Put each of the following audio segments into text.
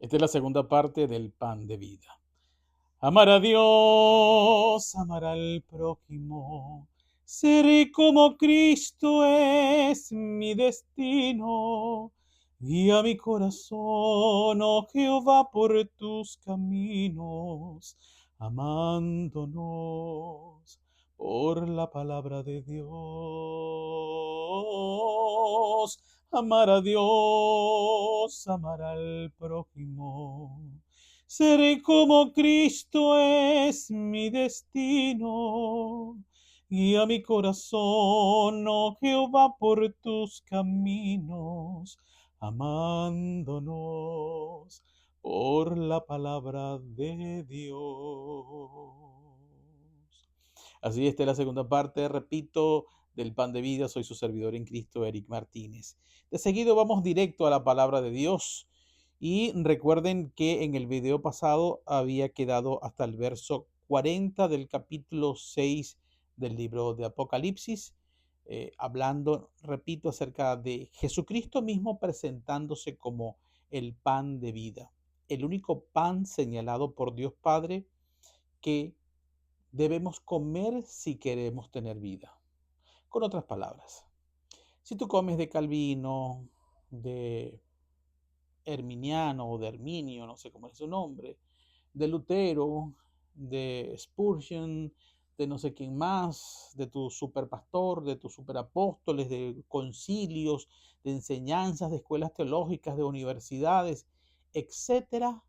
Esta es la segunda parte del pan de vida. Amar a Dios, amar al prójimo, ser como Cristo es mi destino. Guía mi corazón, oh Jehová, por tus caminos, amándonos por la palabra de Dios. Amar a Dios, amar al prójimo. Seré como Cristo es mi destino. Guía mi corazón, oh Jehová, por tus caminos, amándonos por la palabra de Dios. Así está la segunda parte, repito, del pan de vida. Soy su servidor en Cristo, Eric Martínez. De seguido vamos directo a la palabra de Dios. Y recuerden que en el video pasado había quedado hasta el verso 40 del capítulo 6 del libro de Apocalipsis, hablando, repito, acerca de Jesucristo mismo presentándose como el pan de vida, el único pan señalado por Dios Padre que debemos comer si queremos tener vida. Con otras palabras, si tú comes de Calvino, de Herminiano o de Herminio, no sé cómo es su nombre, de Lutero, de Spurgeon, de no sé quién más, de tu superpastor, de tus superapóstoles, de concilios, de enseñanzas, de escuelas teológicas, de universidades, etcétera,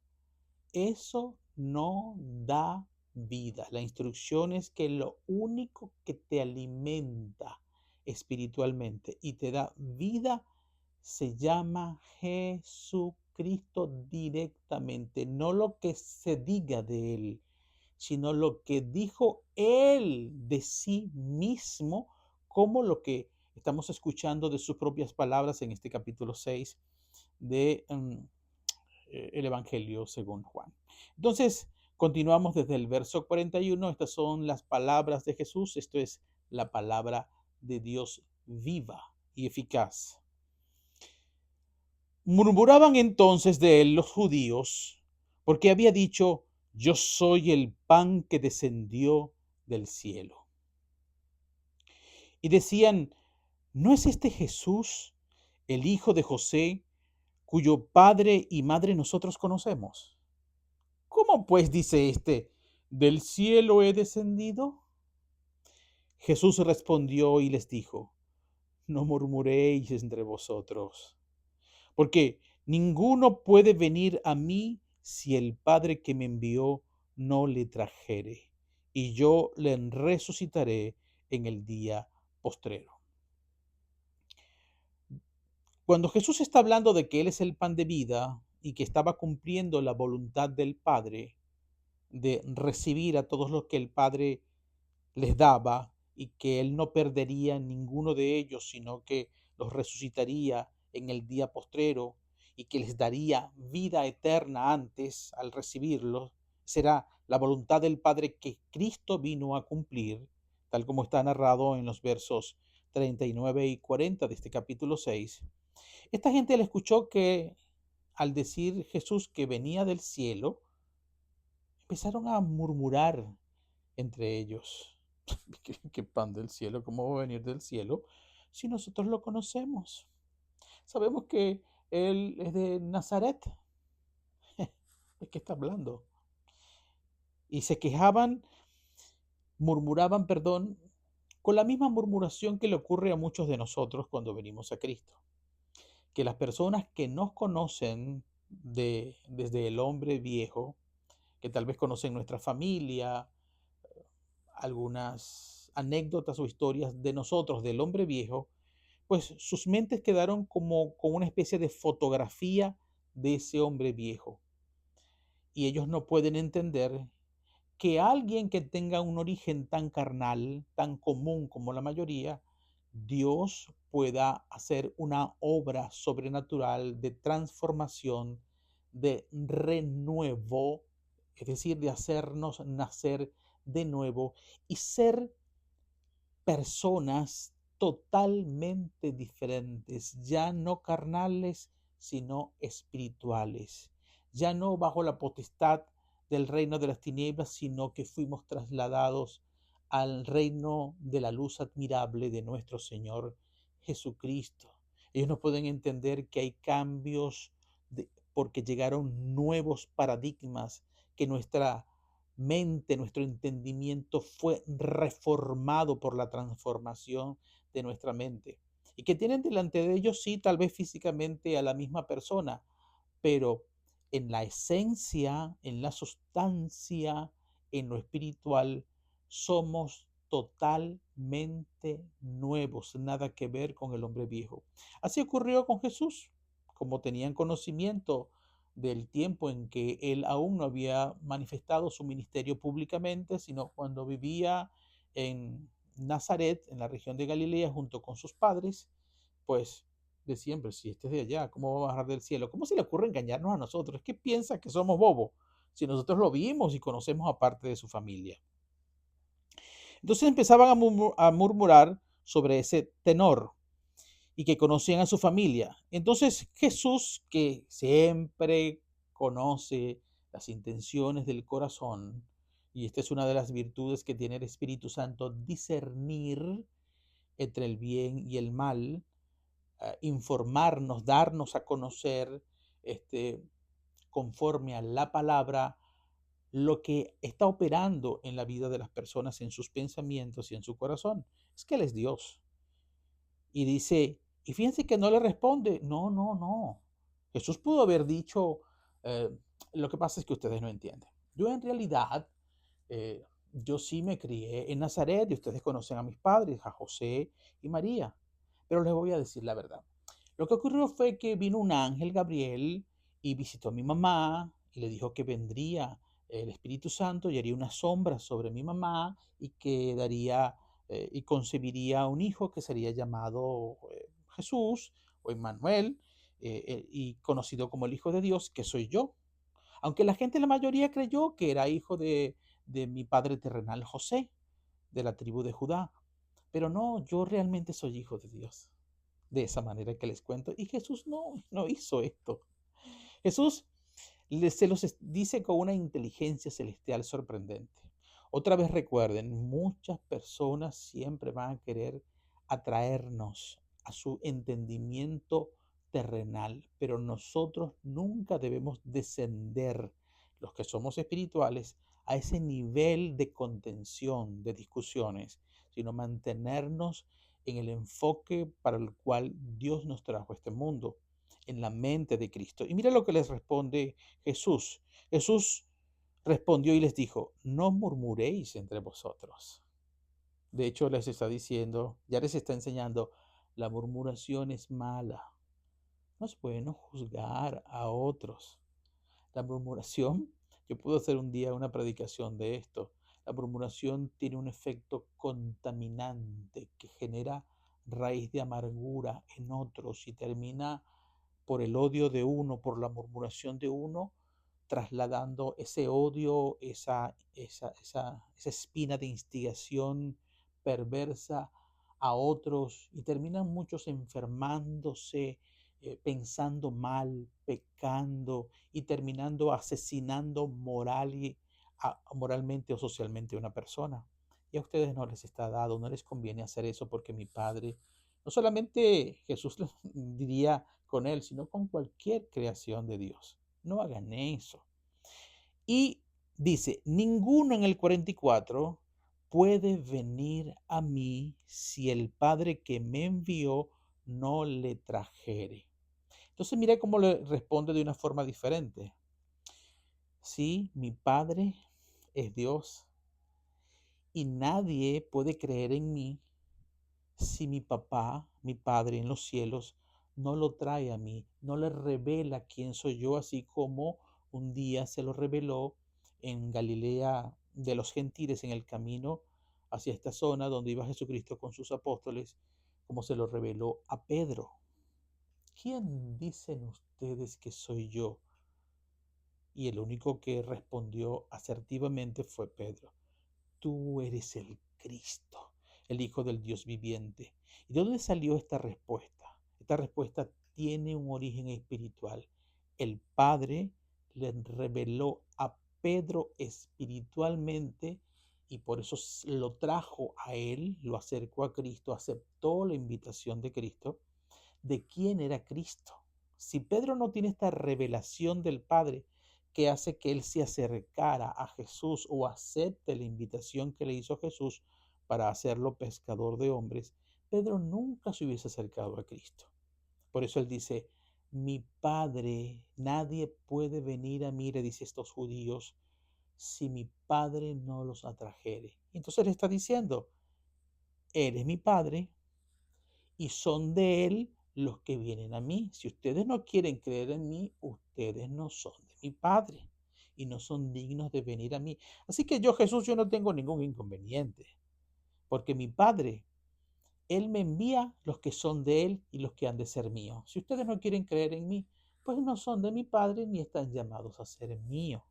eso no da vida. La instrucción es que lo único que te alimenta espiritualmente y te da vida se llama Jesucristo directamente, no lo que se diga de él, sino lo que dijo él de sí mismo, como lo que estamos escuchando de sus propias palabras en este capítulo 6 de el Evangelio según Juan. Entonces, continuamos desde el verso 41. Estas son las palabras de Jesús. Esto es la palabra de Dios viva y eficaz. Murmuraban entonces de él los judíos, porque había dicho, yo soy el pan que descendió del cielo. Y decían, ¿no es este Jesús, el hijo de José, cuyo padre y madre nosotros conocemos? ¿Cómo pues dice este, del cielo he descendido? Jesús respondió y les dijo, no murmuréis entre vosotros, porque ninguno puede venir a mí si el Padre que me envió no le trajere, y yo le resucitaré en el día postrero. Cuando Jesús está hablando de que Él es el pan de vida y que estaba cumpliendo la voluntad del Padre de recibir a todos los que el Padre les daba y que Él no perdería ninguno de ellos, sino que los resucitaría en el día postrero y que les daría vida eterna antes al recibirlos, será la voluntad del Padre que Cristo vino a cumplir, tal como está narrado en los versos 39 y 40 de este capítulo 6. Esta gente le escuchó que al decir Jesús que venía del cielo, empezaron a murmurar entre ellos. ¿Qué pan del cielo? ¿Cómo va a venir del cielo si nosotros lo conocemos? Sabemos que Él es de Nazaret. ¿De qué está hablando? Y se quejaban, murmuraban, perdón, con la misma murmuración que le ocurre a muchos de nosotros cuando venimos a Cristo. Que las personas que nos conocen desde el hombre viejo, que tal vez conocen nuestra familia, algunas anécdotas o historias de nosotros, del hombre viejo, pues sus mentes quedaron como con una especie de fotografía de ese hombre viejo. Y ellos no pueden entender que alguien que tenga un origen tan carnal, tan común como la mayoría, Dios pueda hacer una obra sobrenatural de transformación, de renuevo, es decir, de hacernos nacer de nuevo y ser personas totalmente diferentes, ya no carnales, sino espirituales, ya no bajo la potestad del reino de las tinieblas, sino que fuimos trasladados al reino de la luz admirable de nuestro Señor Jesucristo. Ellos no pueden entender que hay cambios porque llegaron nuevos paradigmas, que nuestra mente, nuestro entendimiento fue reformado por la transformación de nuestra mente. Y que tienen delante de ellos, sí, tal vez físicamente a la misma persona, pero en la esencia, en la sustancia, en lo espiritual, somos totalmente nuevos, nada que ver con el hombre viejo. Así ocurrió con Jesús, como tenían conocimiento del tiempo en que él aún no había manifestado su ministerio públicamente, sino cuando vivía en Nazaret, en la región de Galilea, junto con sus padres, pues de siempre, si este es de allá, ¿cómo va a bajar del cielo? ¿Cómo se le ocurre engañarnos a nosotros? ¿Qué piensa que somos bobos? Si nosotros lo vimos y conocemos a parte de su familia. Entonces empezaban a murmurar sobre ese tenor y que conocían a su familia. Entonces Jesús, que siempre conoce las intenciones del corazón, y esta es una de las virtudes que tiene el Espíritu Santo, discernir entre el bien y el mal, informarnos, darnos a conocer conforme a la palabra lo que está operando en la vida de las personas, en sus pensamientos y en su corazón. Es que Él es Dios. Y dice, y fíjense que no le responde, no, no, no. Jesús pudo haber dicho, eh, lo que pasa es que ustedes no entienden. Yo en realidad, yo sí me crié en Nazaret y ustedes conocen a mis padres, a José y María, pero les voy a decir la verdad. Lo que ocurrió fue que vino un ángel, Gabriel, y visitó a mi mamá y le dijo que vendría el Espíritu Santo y haría una sombra sobre mi mamá y que daría y concebiría un hijo que sería llamado Jesús o Emmanuel y conocido como el Hijo de Dios, que soy yo. Aunque la gente, la mayoría creyó que era hijo de mi padre terrenal José, de la tribu de Judá. Pero no, yo realmente soy hijo de Dios. De esa manera que les cuento. Y Jesús no hizo esto. Jesús se los dice con una inteligencia celestial sorprendente. Otra vez recuerden, muchas personas siempre van a querer atraernos a su entendimiento terrenal, pero nosotros nunca debemos descender, los que somos espirituales, a ese nivel de contención, de discusiones, sino mantenernos en el enfoque para el cual Dios nos trajo a este mundo, en la mente de Cristo. Y mira lo que les responde Jesús. Jesús respondió y les dijo, no murmuréis entre vosotros. De hecho, les está diciendo, ya les está enseñando, la murmuración es mala. No es bueno juzgar a otros. La murmuración, yo puedo hacer un día una predicación de esto. La murmuración tiene un efecto contaminante que genera raíz de amargura en otros y termina por el odio de uno, por la murmuración de uno, trasladando ese odio, esa espina de instigación perversa a otros y terminan muchos enfermándose, pensando mal, pecando y terminando asesinando moralmente o socialmente a una persona. Y a ustedes no les está dado, no les conviene hacer eso porque mi Padre, no solamente Jesús diría con él, sino con cualquier creación de Dios. No hagan eso. Y dice, ninguno en el 44 puede venir a mí si el Padre que me envió no le trajere. Entonces mire cómo le responde de una forma diferente. Sí, mi Padre es Dios y nadie puede creer en mí si mi papá, mi Padre en los cielos, no lo trae a mí, no le revela quién soy yo, así como un día se lo reveló en Galilea de los gentiles en el camino hacia esta zona donde iba Jesucristo con sus apóstoles, como se lo reveló a Pedro. ¿Quién dicen ustedes que soy yo? Y el único que respondió asertivamente fue Pedro. Tú eres el Cristo, el Hijo del Dios viviente. ¿Y de dónde salió esta respuesta? Esta respuesta tiene un origen espiritual. El Padre le reveló a Pedro espiritualmente y por eso lo trajo a él, lo acercó a Cristo, aceptó la invitación de Cristo, de quién era Cristo. Si Pedro no tiene esta revelación del Padre que hace que él se acercara a Jesús o acepte la invitación que le hizo Jesús para hacerlo pescador de hombres, Pedro nunca se hubiese acercado a Cristo. Por eso él dice, mi Padre, nadie puede venir a mí, le dice estos judíos, si mi Padre no los atrajere. Entonces le está diciendo, Él es mi Padre y son de Él los que vienen a mí. Si ustedes no quieren creer en mí, ustedes no son de mi Padre y no son dignos de venir a mí. Así que yo, Jesús, yo no tengo ningún inconveniente, porque mi Padre, Él me envía los que son de Él y los que han de ser míos. Si ustedes no quieren creer en mí, pues no son de mi Padre ni están llamados a ser míos.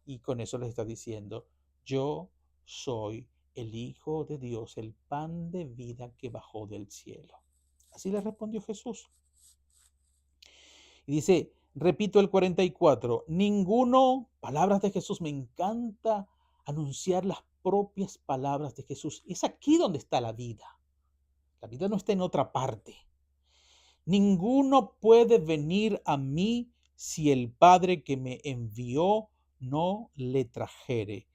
Y con eso les está diciendo, yo soy el Hijo de Dios, el pan de vida que bajó del cielo. Así le respondió Jesús. Y dice, repito el 44, palabras de Jesús, me encanta anunciar las propias palabras de Jesús. Es aquí donde está la vida. La vida no está en otra parte. Ninguno puede venir a mí si el Padre que me envió no le trajere.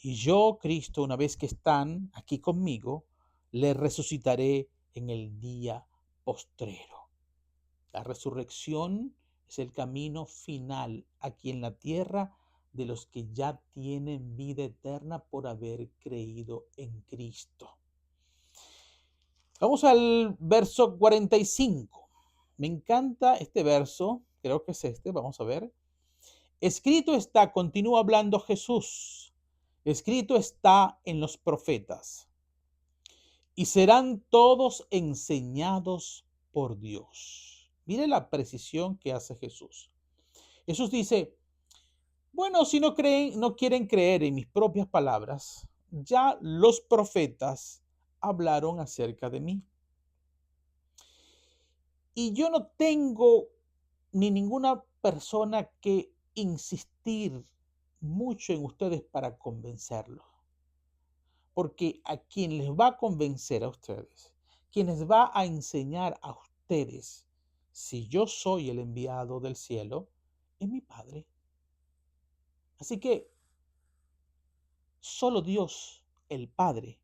Y yo, Cristo, una vez que están aquí conmigo, le resucitaré en el día postrero. La resurrección es el camino final aquí en la tierra de los que ya tienen vida eterna por haber creído en Cristo. Vamos al verso 45. Me encanta este verso, creo que es este, vamos a ver. Escrito está, continúa hablando Jesús, escrito está en los profetas, y serán todos enseñados por Dios. Mire la precisión que hace Jesús. Jesús dice, bueno, si no creen, no quieren creer en mis propias palabras, ya los profetas hablaron acerca de mí. Y yo no tengo ni ninguna persona que insistir mucho en ustedes para convencerlos. Porque a quien les va a convencer a ustedes, quien les va a enseñar a ustedes, si yo soy el enviado del cielo, es mi Padre. Así que solo Dios, el Padre,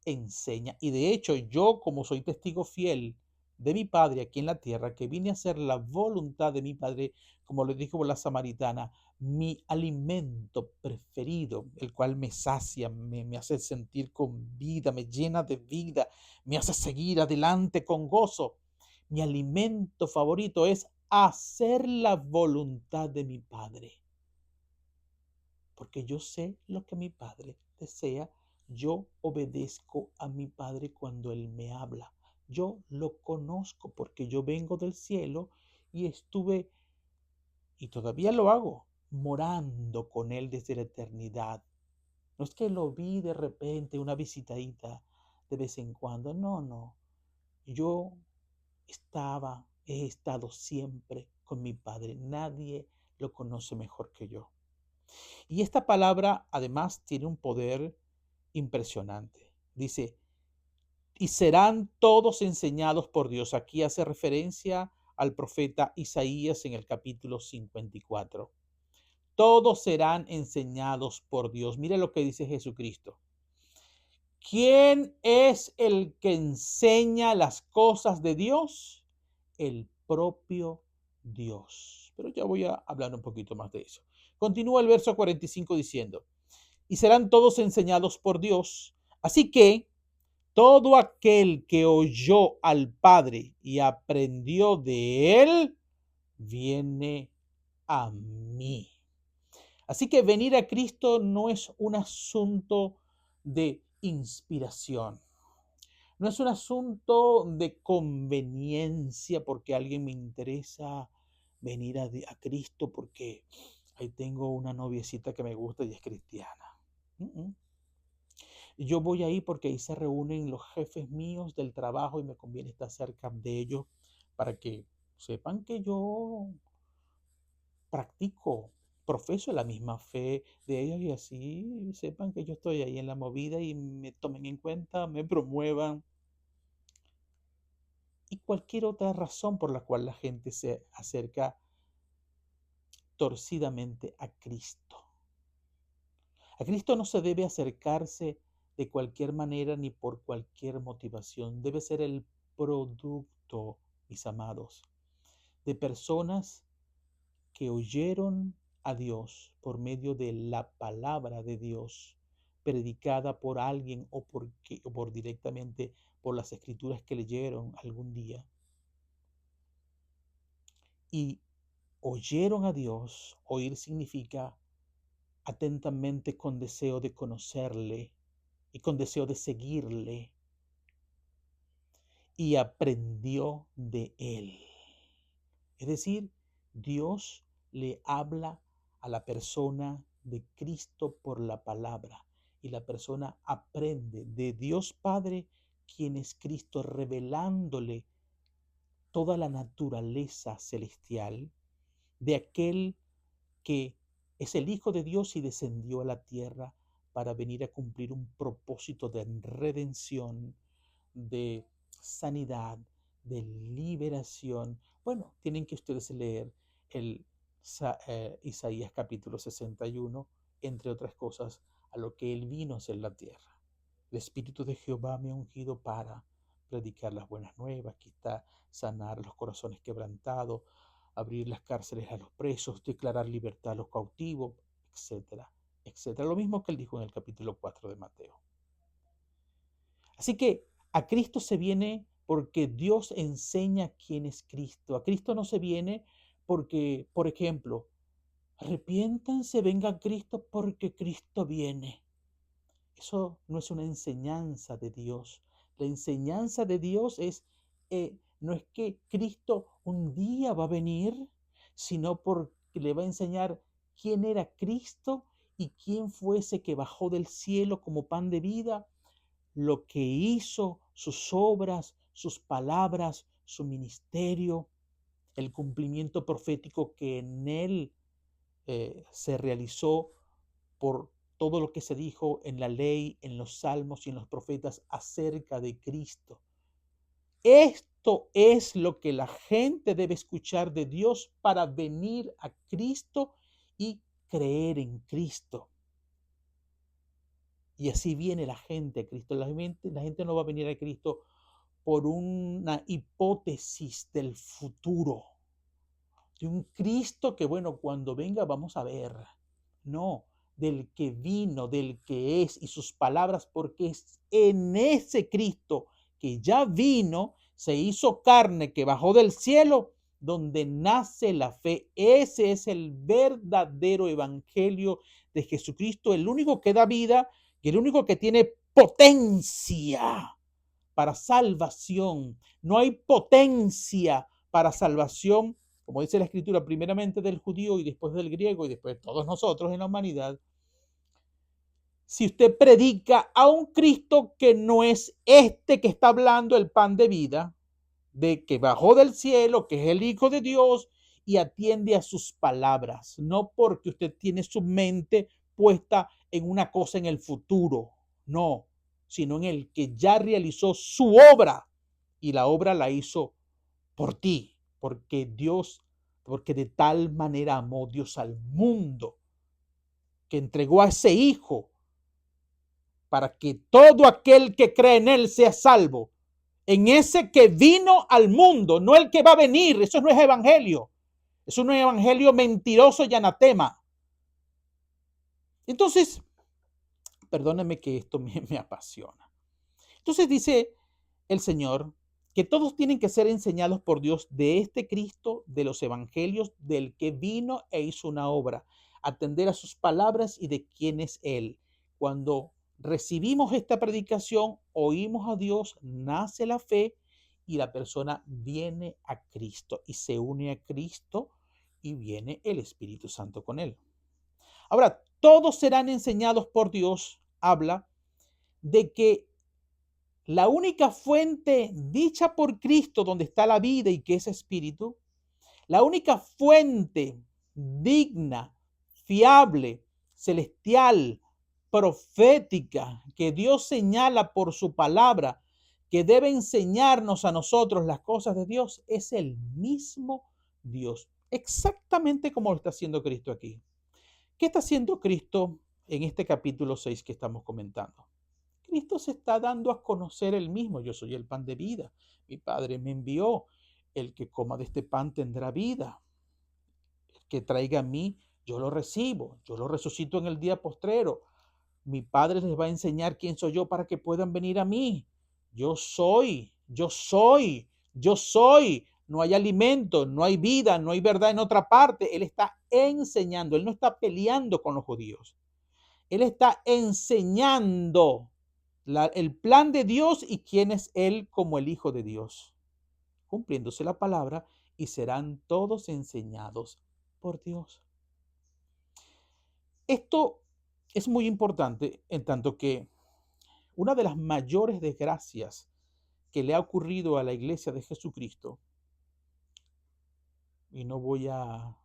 enseña. Y de hecho, yo como soy testigo fiel de mi Padre aquí en la tierra, que vine a hacer la voluntad de mi Padre, como le dijo la samaritana, mi alimento preferido, el cual me sacia, me hace sentir con vida, me llena de vida, me hace seguir adelante con gozo. Mi alimento favorito es hacer la voluntad de mi Padre, porque yo sé lo que mi Padre desea. Yo obedezco a mi Padre cuando Él me habla. Yo lo conozco porque yo vengo del cielo y estuve, y todavía lo hago, morando con Él desde la eternidad. No es que lo vi de repente, una visitadita de vez en cuando. No, no. Yo he estado siempre con mi Padre. Nadie lo conoce mejor que yo. Y esta palabra además tiene un poder impresionante. Dice, y serán todos enseñados por Dios. Aquí hace referencia al profeta Isaías en el capítulo 54. Todos serán enseñados por Dios. Mire lo que dice Jesucristo. ¿Quién es el que enseña las cosas de Dios? El propio Dios. Pero ya voy a hablar un poquito más de eso. Continúa el verso 45 diciendo, y serán todos enseñados por Dios. Así que todo aquel que oyó al Padre y aprendió de él, viene a mí. Así que venir a Cristo no es un asunto de inspiración. No es un asunto de conveniencia porque a alguien me interesa venir a Cristo porque ahí tengo una noviecita que me gusta y es cristiana. Yo voy ahí porque ahí se reúnen los jefes míos del trabajo y me conviene estar cerca de ellos para que sepan que yo practico, profeso la misma fe de ellos y así sepan que yo estoy ahí en la movida y me tomen en cuenta, me promuevan y cualquier otra razón por la cual la gente se acerca torcidamente a Cristo. A Cristo no se debe acercarse de cualquier manera ni por cualquier motivación. Debe ser el producto, mis amados, de personas que oyeron a Dios por medio de la palabra de Dios, predicada por alguien o por directamente por las escrituras que leyeron algún día. Y oyeron a Dios. Oír significa atentamente con deseo de conocerle y con deseo de seguirle, y aprendió de él. Es decir, Dios le habla a la persona de Cristo por la palabra y la persona aprende de Dios Padre, quien es Cristo, revelándole toda la naturaleza celestial de aquel que es el Hijo de Dios y descendió a la tierra para venir a cumplir un propósito de redención, de sanidad, de liberación. Bueno, tienen que ustedes leer el Isaías capítulo 61, entre otras cosas, a lo que Él vino a hacer en la tierra. El Espíritu de Jehová me ha ungido para predicar las buenas nuevas, quitar, sanar los corazones quebrantados, abrir las cárceles a los presos, declarar libertad a los cautivos, etcétera, etcétera. Lo mismo que Él dijo en el capítulo 4 de Mateo. Así que a Cristo se viene porque Dios enseña quién es Cristo. A Cristo no se viene porque, por ejemplo, arrepiéntanse, venga Cristo porque Cristo viene. Eso no es una enseñanza de Dios. La enseñanza de Dios no es que Cristo un día va a venir, sino porque le va a enseñar quién era Cristo y quién fue ese que bajó del cielo como pan de vida, lo que hizo, sus obras, sus palabras, su ministerio, el cumplimiento profético que en él se realizó por todo lo que se dijo en la ley, en los salmos y en los profetas acerca de Cristo. Esto es lo que la gente debe escuchar de Dios para venir a Cristo y creer en Cristo. Y así viene la gente a Cristo. La gente no va a venir a Cristo por una hipótesis del futuro, de un Cristo que, bueno, cuando venga vamos a ver. No, del que vino, del que es y sus palabras, porque es en ese Cristo que ya vino, se hizo carne, que bajó del cielo, donde nace la fe. Ese es el verdadero evangelio de Jesucristo, el único que da vida y el único que tiene potencia para salvación. No hay potencia para salvación, como dice la Escritura, primeramente del judío y después del griego y después de todos nosotros en la humanidad. Si usted predica a un Cristo que no es este que está hablando el pan de vida, de que bajó del cielo, que es el Hijo de Dios, y atiende a sus palabras, no porque usted tiene su mente puesta en una cosa en el futuro, no, sino en el que ya realizó su obra y la obra la hizo por ti, porque de tal manera amó Dios al mundo que entregó a ese Hijo para que todo aquel que cree en él sea salvo. En ese que vino al mundo, no el que va a venir. Eso no es evangelio. Es un evangelio mentiroso y anatema. Entonces, perdónenme que esto me apasiona. Entonces dice el Señor que todos tienen que ser enseñados por Dios de este Cristo, de los evangelios, del que vino e hizo una obra, atender a sus palabras y de quién es Él. Cuando recibimos esta predicación, oímos a Dios, nace la fe y la persona viene a Cristo y se une a Cristo y viene el Espíritu Santo con él. Ahora, todos serán enseñados por Dios, habla de que la única fuente dicha por Cristo donde está la vida y que es Espíritu, la única fuente digna, fiable, celestial, profética, que Dios señala por su palabra, que debe enseñarnos a nosotros las cosas de Dios, es el mismo Dios, exactamente como lo está haciendo Cristo aquí. ¿Qué está haciendo Cristo en este capítulo 6 que estamos comentando? Cristo se está dando a conocer él mismo. Yo soy el pan de vida. Mi Padre me envió. El que coma de este pan tendrá vida. El que traiga a mí, yo lo recibo. Yo lo resucito en el día postrero. Mi Padre les va a enseñar quién soy yo para que puedan venir a mí. Yo soy, yo soy, yo soy. No hay alimento, no hay vida, no hay verdad en otra parte. Él está enseñando, él no está peleando con los judíos. Él está enseñando el plan de Dios y quién es él como el Hijo de Dios, cumpliéndose la palabra, y serán todos enseñados por Dios. Esto es muy importante en tanto que una de las mayores desgracias que le ha ocurrido a la iglesia de Jesucristo, y no voy a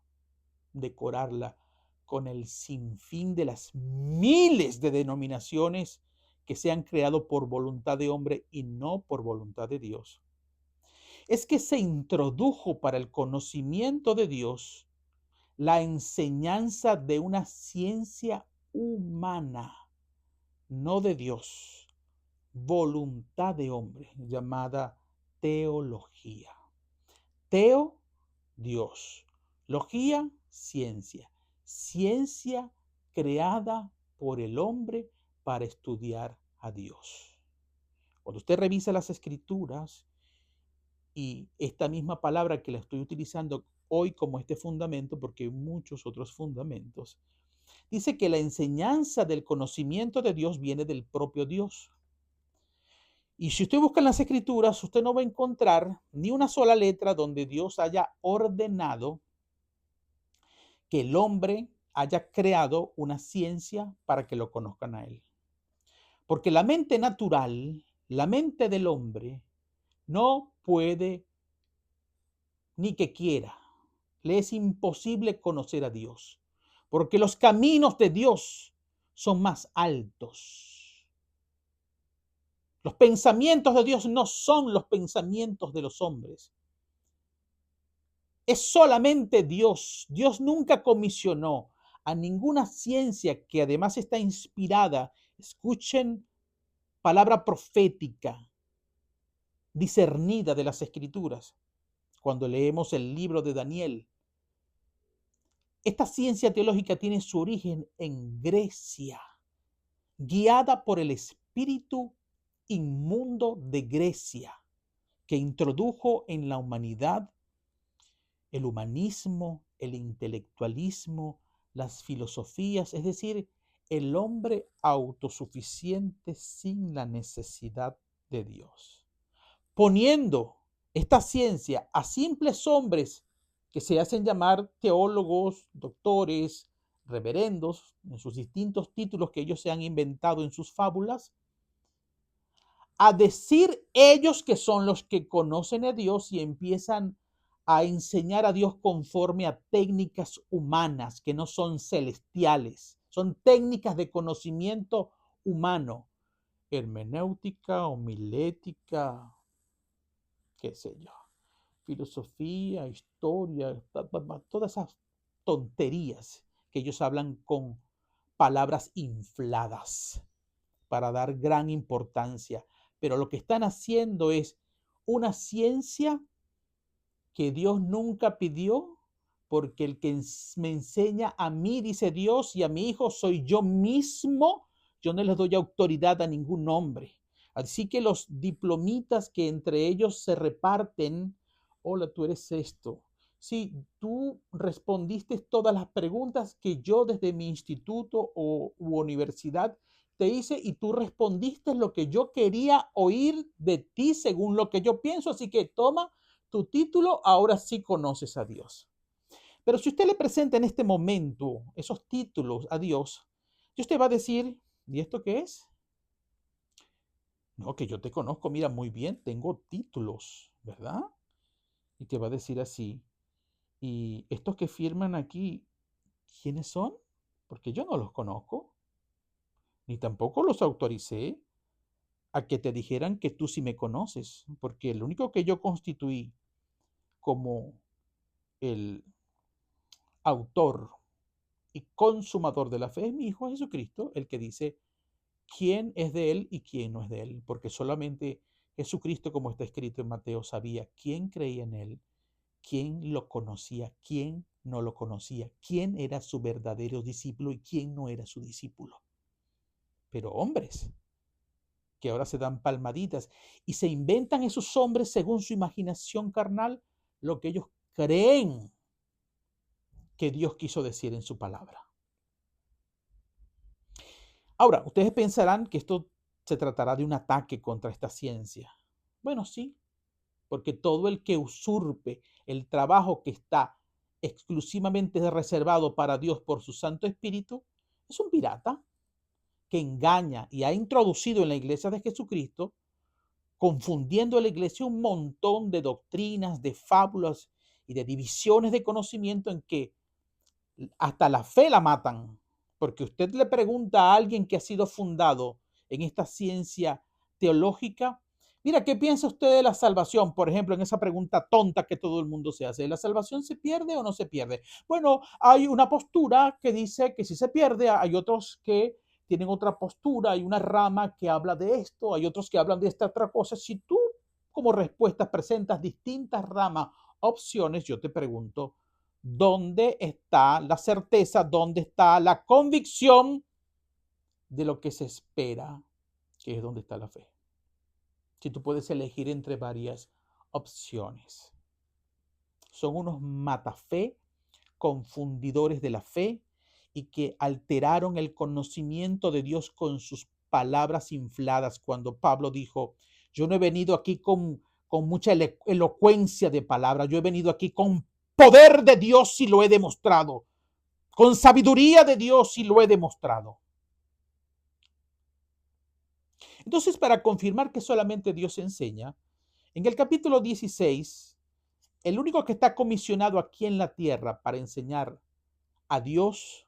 decorarla con el sinfín de las miles de denominaciones que se han creado por voluntad de hombre y no por voluntad de Dios, es que se introdujo para el conocimiento de Dios la enseñanza de una ciencia humana, no de Dios, voluntad de hombre, llamada teología. Teo, Dios. Logía, ciencia. Ciencia creada por el hombre para estudiar a Dios. Cuando usted revisa las escrituras y esta misma palabra que la estoy utilizando hoy como este fundamento, porque hay muchos otros fundamentos, dice que la enseñanza del conocimiento de Dios viene del propio Dios. Y si usted busca en las escrituras, usted no va a encontrar ni una sola letra donde Dios haya ordenado que el hombre haya creado una ciencia para que lo conozcan a él. Porque la mente natural, la mente del hombre, no puede ni que quiera. Le es imposible conocer a Dios. Porque los caminos de Dios son más altos. Los pensamientos de Dios no son los pensamientos de los hombres. Es solamente Dios. Dios nunca comisionó a ninguna ciencia que además está inspirada. Escuchen, palabra profética, discernida de las Escrituras. Cuando leemos el libro de Daniel, esta ciencia teológica tiene su origen en Grecia, guiada por el espíritu inmundo de Grecia, que introdujo en la humanidad el humanismo, el intelectualismo, las filosofías, es decir, el hombre autosuficiente sin la necesidad de Dios, poniendo esta ciencia a simples hombres que se hacen llamar teólogos, doctores, reverendos, en sus distintos títulos que ellos se han inventado en sus fábulas, a decir ellos que son los que conocen a Dios y empiezan a enseñar a Dios conforme a técnicas humanas que no son celestiales, son técnicas de conocimiento humano, hermenéutica, homilética, qué sé yo, filosofía, historia, todas esas tonterías que ellos hablan con palabras infladas para dar gran importancia. Pero lo que están haciendo es una ciencia que Dios nunca pidió, porque el que me enseña a mí, dice Dios, y a mi hijo soy yo mismo. Yo no les doy autoridad a ningún hombre. Así que los diplomitas que entre ellos se reparten, hola, tú eres esto. Sí, tú respondiste todas las preguntas que yo desde mi instituto u universidad te hice, y tú respondiste lo que yo quería oír de ti según lo que yo pienso. Así que toma tu título, ahora sí conoces a Dios. Pero si usted le presenta en este momento esos títulos a Dios, Dios te va a decir, ¿y esto qué es? No, que yo te conozco, mira, muy bien, tengo títulos, ¿verdad? Y te va a decir así, Y estos que firman aquí, ¿quiénes son? Porque yo no los conozco, ni tampoco los autoricé a que te dijeran que tú sí me conoces, porque el único que yo constituí como el autor y consumador de la fe es mi Hijo Jesucristo, el que dice quién es de él y quién no es de él, porque solamente Jesucristo, como está escrito en Mateo, sabía quién creía en él, quién lo conocía, quién no lo conocía, quién era su verdadero discípulo y quién no era su discípulo. Pero hombres que ahora se dan palmaditas y se inventan esos hombres según su imaginación carnal lo que ellos creen que Dios quiso decir en su palabra. Ahora, ustedes pensarán que esto se tratará de un ataque contra esta ciencia. Bueno, sí, porque todo el que usurpe el trabajo que está exclusivamente reservado para Dios por su Santo Espíritu es un pirata que engaña y ha introducido en la iglesia de Jesucristo, confundiendo a la iglesia un montón de doctrinas, de fábulas y de divisiones de conocimiento en que hasta la fe la matan, porque usted le pregunta a alguien que ha sido fundado en esta ciencia teológica, mira, ¿qué piensa usted de la salvación? Por ejemplo, en esa pregunta tonta que todo el mundo se hace, ¿la salvación se pierde o no se pierde? Bueno, hay una postura que dice que si se pierde, hay otros que tienen otra postura, hay una rama que habla de esto, hay otros que hablan de esta otra cosa. Si tú como respuestas presentas distintas ramas, opciones, yo te pregunto, ¿dónde está la certeza? ¿Dónde está la convicción de lo que se espera? Que es donde está la fe. Si tú puedes elegir entre varias opciones. Son unos matafé, confundidores de la fe y que alteraron el conocimiento de Dios con sus palabras infladas. Cuando Pablo dijo, yo no he venido aquí con mucha elocuencia de palabra, yo he venido aquí con poder de Dios y lo he demostrado, con sabiduría de Dios y lo he demostrado. Entonces, para confirmar que solamente Dios enseña, en el capítulo 16, el único que está comisionado aquí en la tierra para enseñar a Dios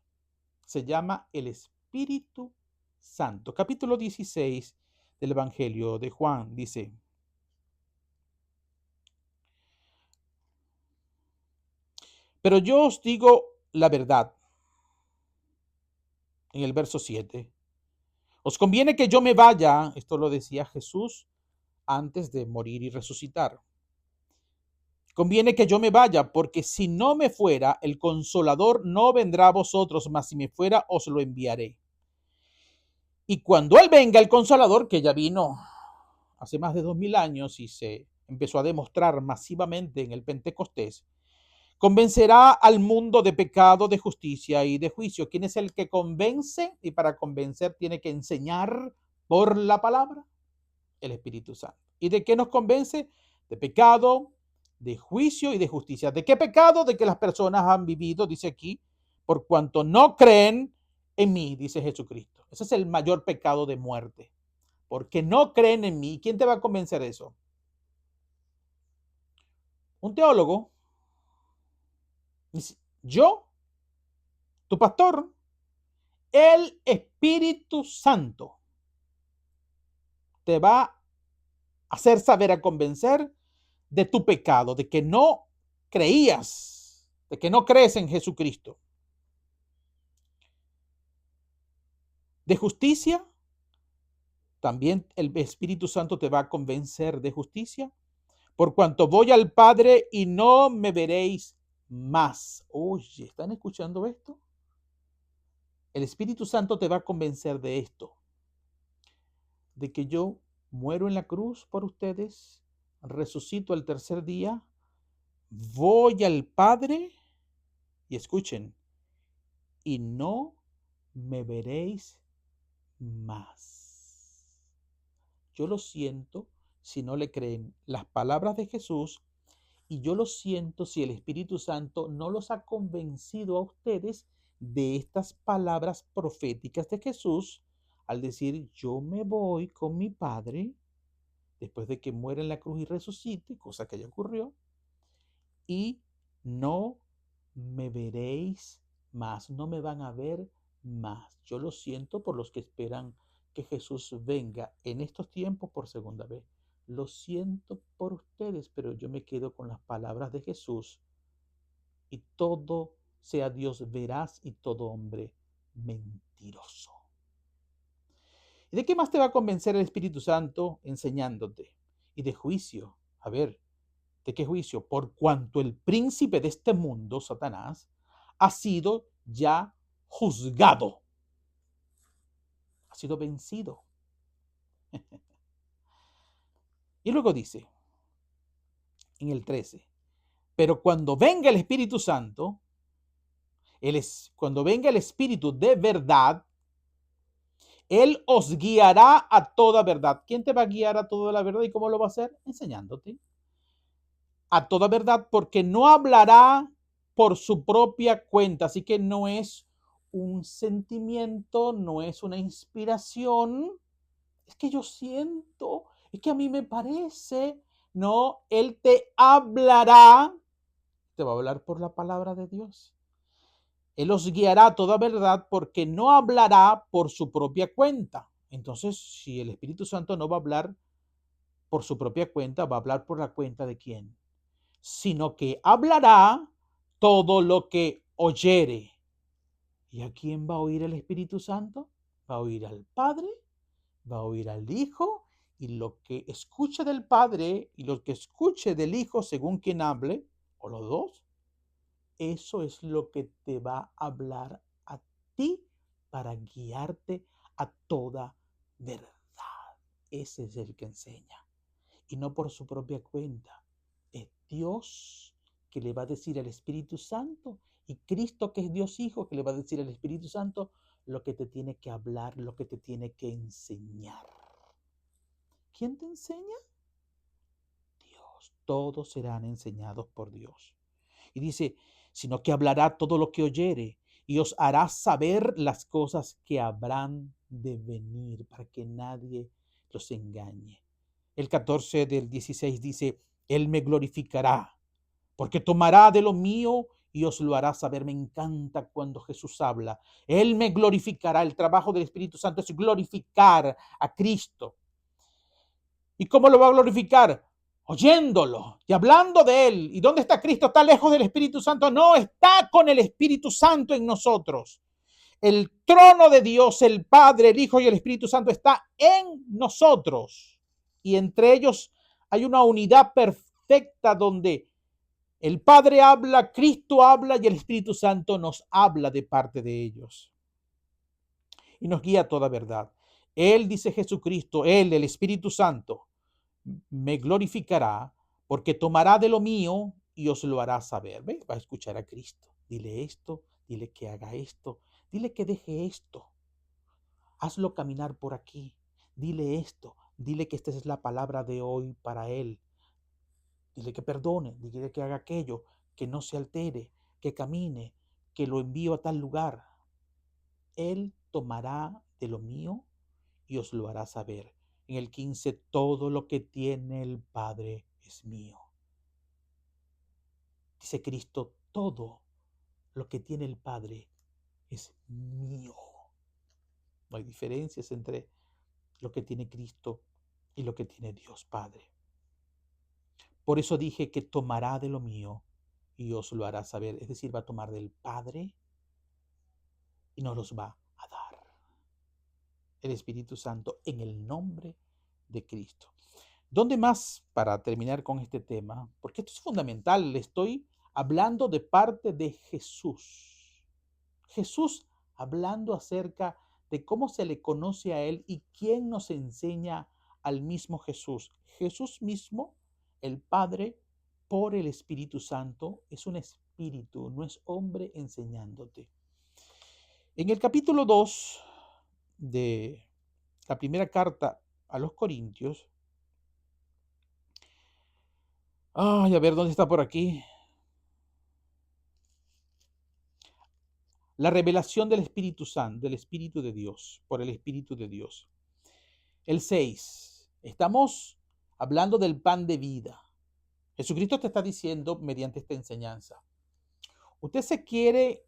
se llama el Espíritu Santo. Capítulo 16 del Evangelio de Juan dice, pero yo os digo la verdad, en el verso 7, os conviene que yo me vaya, esto lo decía Jesús antes de morir y resucitar. Conviene que yo me vaya, porque si no me fuera, el Consolador no vendrá a vosotros, mas si me fuera, os lo enviaré. Y cuando Él venga, el Consolador, que ya vino hace más de 2000 años y se empezó a demostrar masivamente en el Pentecostés, convencerá al mundo de pecado, de justicia y de juicio. ¿Quién es el que convence? Y para convencer tiene que enseñar por la palabra, el Espíritu Santo. ¿Y de qué nos convence? De pecado, de juicio y de justicia. ¿De qué pecado? De que las personas han vivido, dice aquí, por cuanto no creen en mí, dice Jesucristo. Ese es el mayor pecado de muerte, porque no creen en mí. ¿Quién te va a convencer de eso? Un teólogo. Yo, tu pastor, el Espíritu Santo te va a hacer saber, a convencer de tu pecado, de que no creías, de que no crees en Jesucristo. De justicia, también el Espíritu Santo te va a convencer de justicia, por cuanto voy al Padre y no me veréis más. Oye, ¿están escuchando esto? El Espíritu Santo te va a convencer de esto, de que yo muero en la cruz por ustedes, resucito al tercer día, voy al Padre y escuchen, y no me veréis más. Yo lo siento si no le creen las palabras de Jesús y yo lo siento si el Espíritu Santo no los ha convencido a ustedes de estas palabras proféticas de Jesús al decir yo me voy con mi Padre después de que muera en la cruz y resucite, cosa que ya ocurrió, y no me veréis, mas no me van a ver más. Yo lo siento por los que esperan que Jesús venga en estos tiempos por segunda vez. Lo siento por ustedes, pero yo me quedo con las palabras de Jesús y todo sea Dios veraz y todo hombre mentiroso. ¿Y de qué más te va a convencer el Espíritu Santo? Enseñándote. Y de juicio. A ver, ¿de qué juicio? Por cuanto el príncipe de este mundo, Satanás, ha sido ya juzgado, ha sido vencido. Y luego dice, en el 13, pero cuando venga el Espíritu Santo, cuando venga el Espíritu de verdad, Él os guiará a toda verdad. ¿Quién te va a guiar a toda la verdad y cómo lo va a hacer? Enseñándote. A toda verdad, porque no hablará por su propia cuenta. Así que no es un sentimiento, no es una inspiración. Es que yo siento, es que a mí me parece. No, Él te hablará, te va a hablar por la palabra de Dios. Él os guiará a toda verdad porque no hablará por su propia cuenta. Entonces, si el Espíritu Santo no va a hablar por su propia cuenta, va a hablar por la cuenta de quién, sino que hablará todo lo que oyere. ¿Y a quién va a oír el Espíritu Santo? Va a oír al Padre, va a oír al Hijo, y lo que escuche del Padre y lo que escuche del Hijo, según quien hable, o los dos, eso es lo que te va a hablar a ti para guiarte a toda verdad. Ese es el que enseña. Y no por su propia cuenta. Es Dios que le va a decir al Espíritu Santo y Cristo, que es Dios Hijo, que le va a decir al Espíritu Santo lo que te tiene que hablar, lo que te tiene que enseñar. ¿Quién te enseña? Dios. Todos serán enseñados por Dios. Y dice, sino que hablará todo lo que oyere y os hará saber las cosas que habrán de venir para que nadie los engañe. El 14 del 16 dice, Él me glorificará porque tomará de lo mío y os lo hará saber. Me encanta cuando Jesús habla. Él me glorificará. El trabajo del Espíritu Santo es glorificar a Cristo. ¿Y cómo lo va a glorificar? Oyéndolo y hablando de Él. ¿Y dónde está Cristo? ¿Está lejos del Espíritu Santo? No, está con el Espíritu Santo en nosotros. El trono de Dios, el Padre, el Hijo y el Espíritu Santo está en nosotros. Y entre ellos hay una unidad perfecta donde el Padre habla, Cristo habla y el Espíritu Santo nos habla de parte de ellos. Y nos guía a toda verdad. Él, dice Jesucristo, Él, el Espíritu Santo, me glorificará porque tomará de lo mío y os lo hará saber. ¿Ve? Va a escuchar a Cristo. Dile esto, dile que haga esto, dile que deje esto. Hazlo caminar por aquí. Dile esto, dile que esta es la palabra de hoy para él. Dile que perdone, dile que haga aquello, que no se altere, que camine, que lo envío a tal lugar. Él tomará de lo mío y os lo hará saber. En el 15, todo lo que tiene el Padre es mío. Dice Cristo, todo lo que tiene el Padre es mío. No hay diferencias entre lo que tiene Cristo y lo que tiene Dios Padre. Por eso dije que tomará de lo mío y os lo hará saber. Es decir, va a tomar del Padre y nos los va a dar. El Espíritu Santo en el nombre de Cristo. ¿Dónde más, para terminar con este tema? Porque esto es fundamental. Le estoy hablando de parte de Jesús. Jesús hablando acerca de cómo se le conoce a Él y quién nos enseña al mismo Jesús. Jesús mismo, el Padre, por el Espíritu Santo, es un espíritu, no es hombre enseñándote. En el capítulo 2 de la primera carta a los Corintios, a ver, ¿dónde está por aquí? La revelación del Espíritu Santo, del Espíritu de Dios, por el Espíritu de Dios. El 6. Estamos hablando del pan de vida. Jesucristo te está diciendo mediante esta enseñanza. Usted se quiere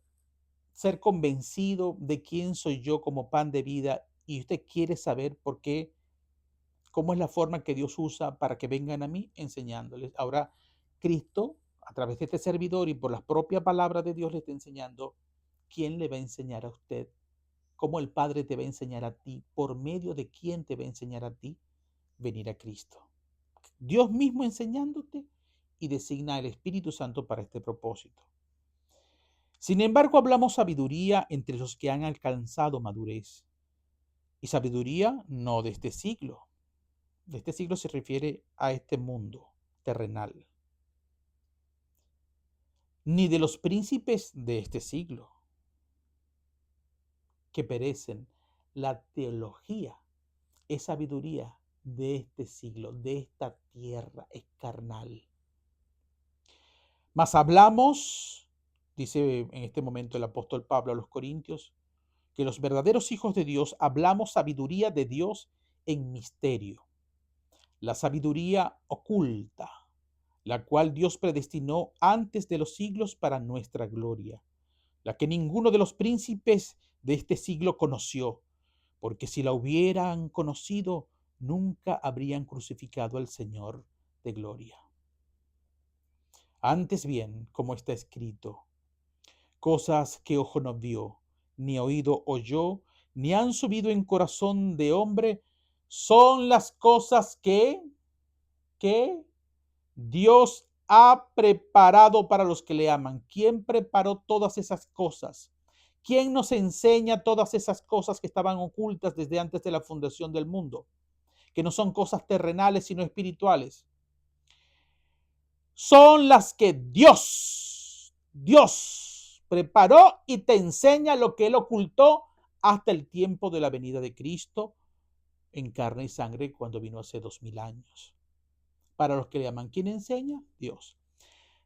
ser convencido de quién soy yo como pan de vida y usted quiere saber por qué, cómo es la forma que Dios usa para que vengan a mí enseñándoles. Ahora, Cristo, a través de este servidor y por las propias palabras de Dios, le está enseñando quién le va a enseñar a usted, cómo el Padre te va a enseñar a ti, por medio de quién te va a enseñar a ti venir a Cristo. Dios mismo enseñándote y designa el Espíritu Santo para este propósito. Sin embargo, hablamos sabiduría entre los que han alcanzado madurez. Y sabiduría no de este siglo. De este siglo se refiere a este mundo terrenal. Ni de los príncipes de este siglo, que perecen. La teología es sabiduría de este siglo, de esta tierra, es carnal. Mas hablamos, dice en este momento el apóstol Pablo a los Corintios, que los verdaderos hijos de Dios hablamos sabiduría de Dios en misterio, la sabiduría oculta, la cual Dios predestinó antes de los siglos para nuestra gloria, la que ninguno de los príncipes de este siglo conoció, porque si la hubieran conocido, nunca habrían crucificado al Señor de gloria. Antes bien, como está escrito, cosas que ojo no vio, ni oído oyó, ni han subido en corazón de hombre, son las cosas que Dios ha preparado para los que le aman. ¿Quién preparó todas esas cosas? ¿Quién nos enseña todas esas cosas que estaban ocultas desde antes de la fundación del mundo? Que no son cosas terrenales, sino espirituales. Son las que Dios preparó y te enseña lo que Él ocultó hasta el tiempo de la venida de Cristo en carne y sangre cuando vino hace 2000 años. Para los que le aman, ¿quién enseña? Dios.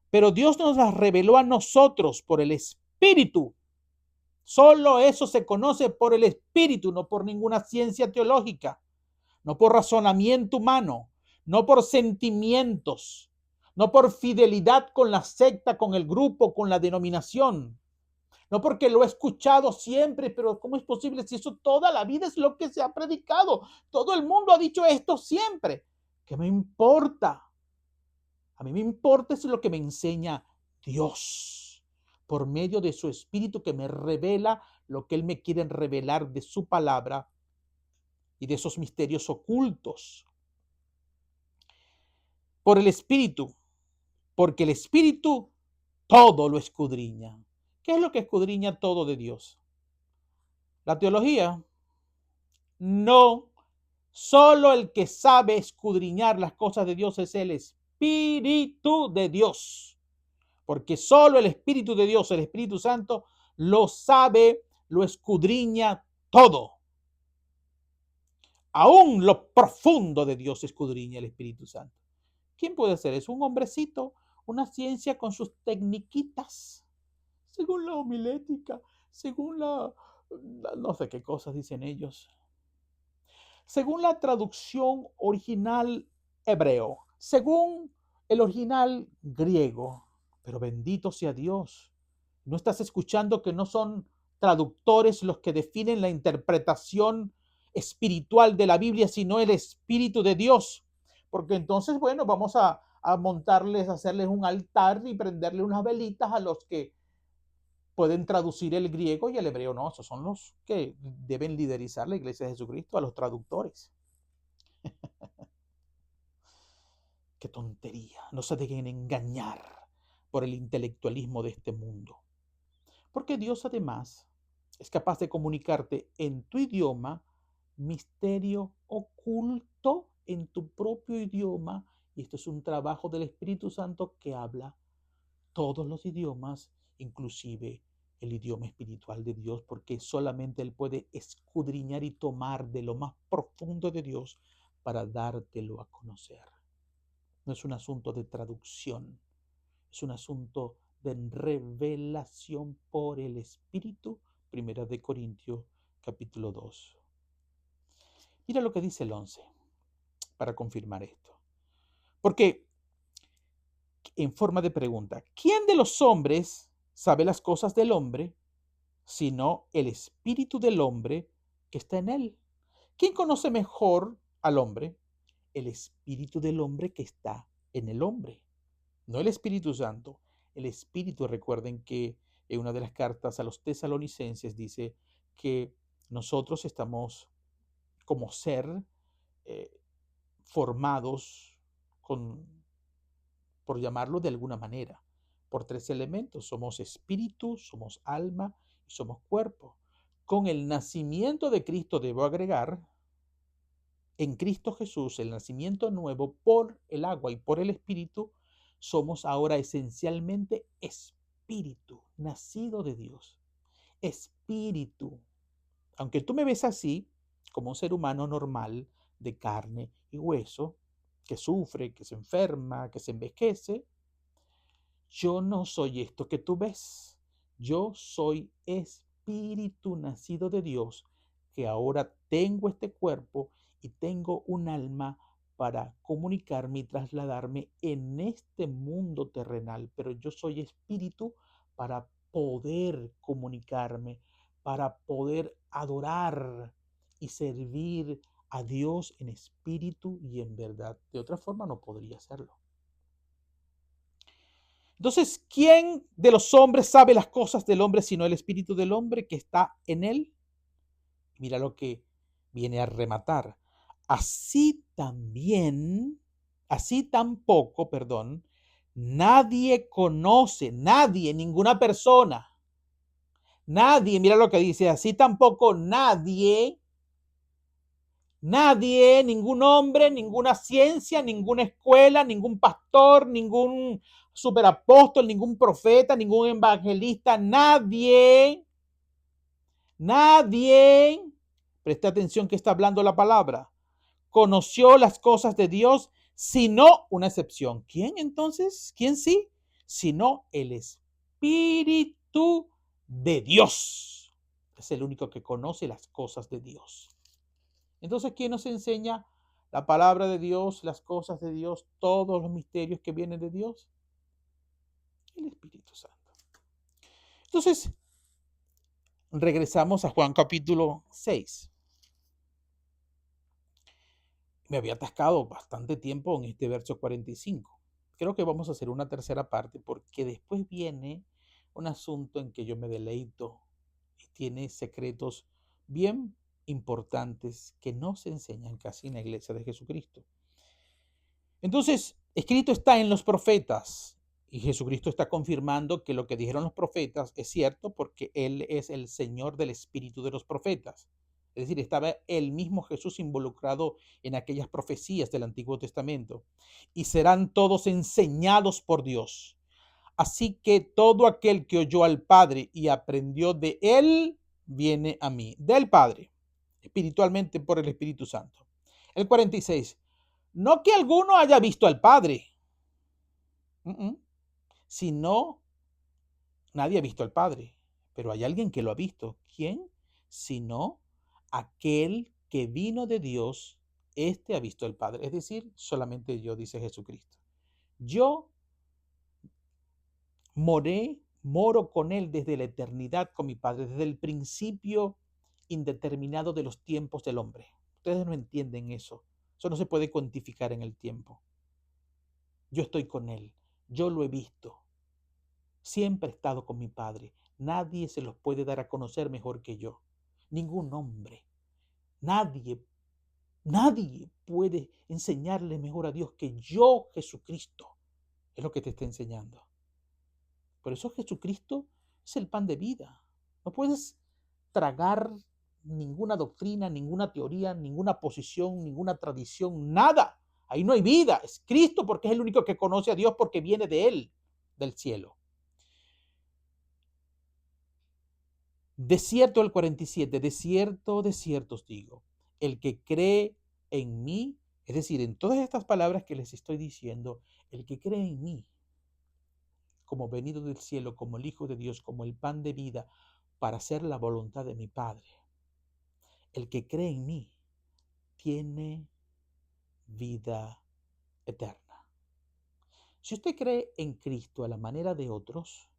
Pero Dios nos las reveló a nosotros por el Espíritu. Solo eso se conoce por el Espíritu, no por ninguna ciencia teológica, no por razonamiento humano, no por sentimientos, no por fidelidad con la secta, con el grupo, con la denominación, no porque lo he escuchado siempre, pero ¿cómo es posible si eso toda la vida es lo que se ha predicado? Todo el mundo ha dicho esto siempre. ¿Qué me importa? A mí me importa es lo que me enseña Dios por medio de su Espíritu que me revela lo que Él me quiere revelar de su palabra y de esos misterios ocultos. Por el Espíritu, porque el Espíritu todo lo escudriña. ¿Qué es lo que escudriña todo de Dios? La teología. No, solo el que sabe escudriñar las cosas de Dios es el Espíritu de Dios. Porque solo el Espíritu de Dios, el Espíritu Santo, lo sabe, lo escudriña todo. Aún lo profundo de Dios escudriña el Espíritu Santo. ¿Quién puede hacer eso? Un hombrecito, una ciencia con sus tecniquitas, según la homilética, según no sé qué cosas dicen ellos. Según la traducción original hebreo, según el original griego. Pero bendito sea Dios. No estás escuchando que no son traductores los que definen la interpretación espiritual de la Biblia, sino el Espíritu de Dios. Porque entonces, bueno, vamos a montarles, a hacerles un altar y prenderle unas velitas a los que pueden traducir el griego y el hebreo. No, esos son los que deben liderizar la Iglesia de Jesucristo, a los traductores. Qué tontería. No se dejen engañar por el intelectualismo de este mundo. Porque Dios además es capaz de comunicarte en tu idioma misterio oculto en tu propio idioma. Y esto es un trabajo del Espíritu Santo que habla todos los idiomas, inclusive el idioma espiritual de Dios, porque solamente Él puede escudriñar y tomar de lo más profundo de Dios para dártelo a conocer. No es un asunto de traducción, es un asunto de revelación por el Espíritu. Primera de Corintios, capítulo 2. Mira lo que dice el 11, para confirmar esto. Porque, en forma de pregunta, ¿quién de los hombres sabe las cosas del hombre, sino el espíritu del hombre que está en él. ¿Quién conoce mejor al hombre? El espíritu del hombre que está en el hombre, no el Espíritu Santo. El espíritu, recuerden que en una de las cartas a los tesalonicenses dice que nosotros estamos como ser eh, formados con, por llamarlo de alguna manera, por tres elementos. Somos espíritu, somos alma y somos cuerpo. Con el nacimiento de Cristo, debo agregar, en Cristo Jesús, el nacimiento nuevo por el agua y por el espíritu, somos ahora esencialmente espíritu, nacido de Dios. Espíritu. Aunque tú me ves así, como un ser humano normal, de carne y hueso, que sufre, que se enferma, que se envejece, yo no soy esto que tú ves. Yo soy espíritu nacido de Dios, que ahora tengo este cuerpo y tengo un alma para comunicarme y trasladarme en este mundo terrenal. Pero yo soy espíritu para poder comunicarme, para poder adorar y servir a Dios en espíritu y en verdad. De otra forma no podría hacerlo. Entonces, ¿quién de los hombres sabe las cosas del hombre sino el espíritu del hombre que está en él? Mira lo que viene a rematar. Así también, así tampoco, perdón, nadie conoce, nadie, ninguna persona, nadie, mira lo que dice, así tampoco nadie, nadie, ningún hombre, ninguna ciencia, ninguna escuela, ningún pastor, ningún superapóstol, ningún profeta, ningún evangelista, nadie, preste atención que está hablando la palabra, conoció las cosas de Dios, sino una excepción. ¿Quién entonces? ¿Quién sí? Sino el Espíritu de Dios. Es el único que conoce las cosas de Dios. Entonces, ¿quién nos enseña la palabra de Dios, las cosas de Dios, todos los misterios que vienen de Dios? El Espíritu Santo. Entonces, regresamos a Juan capítulo 6. Me había atascado bastante tiempo en este verso 45. Creo que vamos a hacer una tercera parte porque después viene un asunto en que yo me deleito y tiene secretos bien importantes que no se enseñan casi en la iglesia de Jesucristo. Entonces, escrito está en los profetas y Jesucristo está confirmando que lo que dijeron los profetas es cierto porque Él es el Señor del espíritu de los profetas. Es decir, estaba el mismo Jesús involucrado en aquellas profecías del Antiguo Testamento. Y serán todos enseñados por Dios. Así que todo aquel que oyó al Padre y aprendió de Él, viene a mí, del Padre, espiritualmente por el Espíritu Santo. El 46. No que alguno haya visto al Padre, sino nadie ha visto al Padre, pero hay alguien que lo ha visto. ¿Quién? Sino aquel que vino de Dios, este ha visto al Padre. Es decir, solamente yo, dice Jesucristo. Yo moro con él desde la eternidad con mi Padre, desde el principio indeterminado de los tiempos del hombre. Ustedes no entienden eso. Eso no se puede cuantificar en el tiempo. Yo estoy con él. Yo lo he visto. Siempre he estado con mi Padre. Nadie se los puede dar a conocer mejor que yo. Ningún hombre. Nadie puede enseñarle mejor a Dios que yo, Jesucristo. Es lo que te está enseñando. Por eso Jesucristo es el pan de vida. No puedes tragar ninguna doctrina, ninguna teoría, ninguna posición, ninguna tradición, nada. Ahí no hay vida. Es Cristo porque es el único que conoce a Dios porque viene de Él, del cielo. De cierto, el 47, de cierto os digo, el que cree en mí, es decir, en todas estas palabras que les estoy diciendo, el que cree en mí, como venido del cielo, como el Hijo de Dios, como el pan de vida, para hacer la voluntad de mi Padre. El que cree en mí tiene vida eterna. Si usted cree en Cristo a la manera de otros,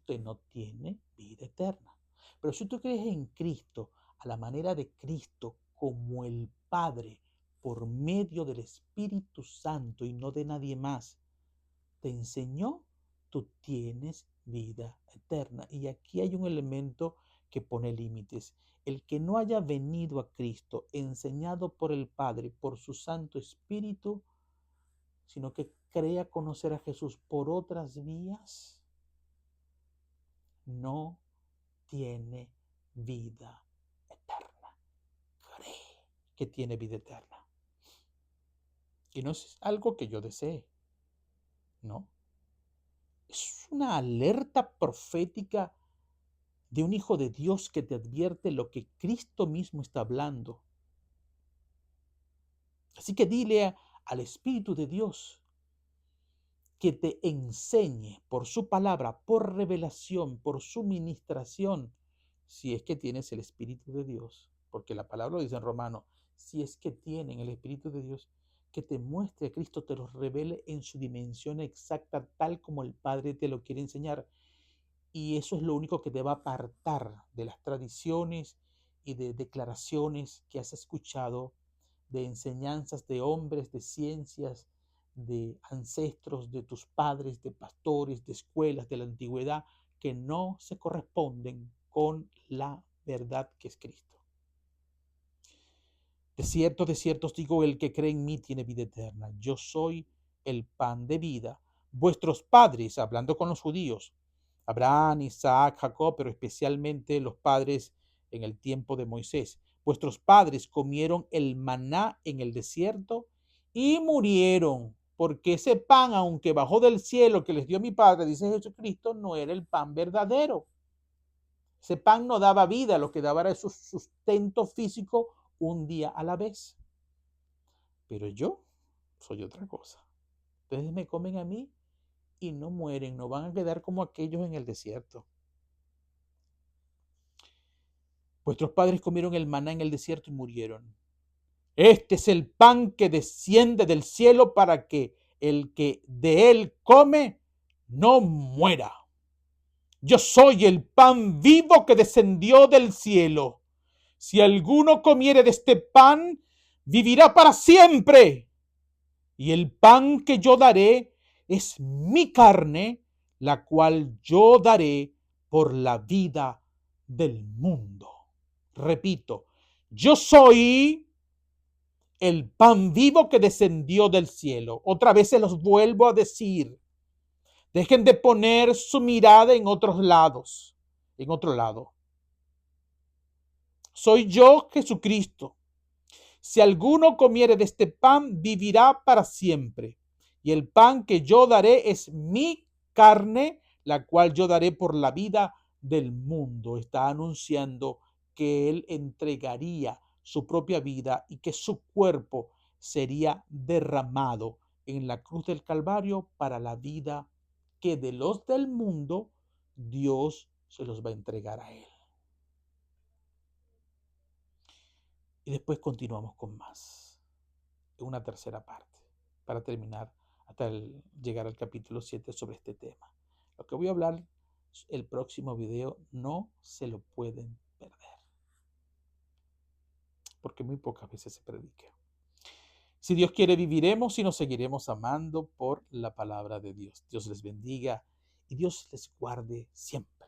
usted no tiene vida eterna. Pero si tú crees en Cristo, a la manera de Cristo, como el Padre, por medio del Espíritu Santo y no de nadie más, te enseñó, tú tienes vida eterna. Y aquí hay un elemento que pone límites. El que no haya venido a Cristo, enseñado por el Padre, por su Santo Espíritu, sino que crea conocer a Jesús por otras vías, no tiene vida eterna. Cree que tiene vida eterna. Y no es algo que yo desee, ¿no? Es una alerta profética de un hijo de Dios que te advierte lo que Cristo mismo está hablando. Así que dile al Espíritu de Dios que te enseñe por su palabra, por revelación, por su ministración, si es que tienes el Espíritu de Dios, porque la palabra lo dice en Romanos, si es que tienen el Espíritu de Dios, que te muestre a Cristo, te lo revele en su dimensión exacta, tal como el Padre te lo quiere enseñar. Y eso es lo único que te va a apartar de las tradiciones y de declaraciones que has escuchado, de enseñanzas de hombres, de ciencias, de ancestros, de tus padres, de pastores, de escuelas de la antigüedad, que no se corresponden con la verdad que es Cristo. De cierto os digo, el que cree en mí tiene vida eterna. Yo soy el pan de vida. Vuestros padres, hablando con los judíos, Abraham, Isaac, Jacob, pero especialmente los padres en el tiempo de Moisés. Vuestros padres comieron el maná en el desierto y murieron, porque ese pan, aunque bajó del cielo que les dio mi Padre, dice Jesucristo, no era el pan verdadero. Ese pan no daba vida, lo que daba era su sustento físico un día a la vez. Pero yo soy otra cosa. Ustedes me comen a mí y no mueren, no van a quedar como aquellos en el desierto. Vuestros padres comieron el maná en el desierto y murieron. Este es el pan que desciende del cielo para que el que de él come no muera. Yo soy el pan vivo que descendió del cielo. Si alguno comiere de este pan, vivirá para siempre. Y el pan que yo daré es mi carne, la cual yo daré por la vida del mundo. Repito, yo soy el pan vivo que descendió del cielo. Otra vez se los vuelvo a decir. Dejen de poner su mirada en otros lados, en otro lado. Soy yo, Jesucristo. Si alguno comiere de este pan, vivirá para siempre. Y el pan que yo daré es mi carne, la cual yo daré por la vida del mundo. Está anunciando que él entregaría su propia vida y que su cuerpo sería derramado en la cruz del Calvario para la vida que de los del mundo Dios se los va a entregar a él. Y después continuamos con más, en una tercera parte, para terminar hasta llegar al capítulo 7 sobre este tema. Lo que voy a hablar el próximo video no se lo pueden perder, porque muy pocas veces se predica. Si Dios quiere, viviremos y nos seguiremos amando por la palabra de Dios. Dios les bendiga y Dios les guarde siempre.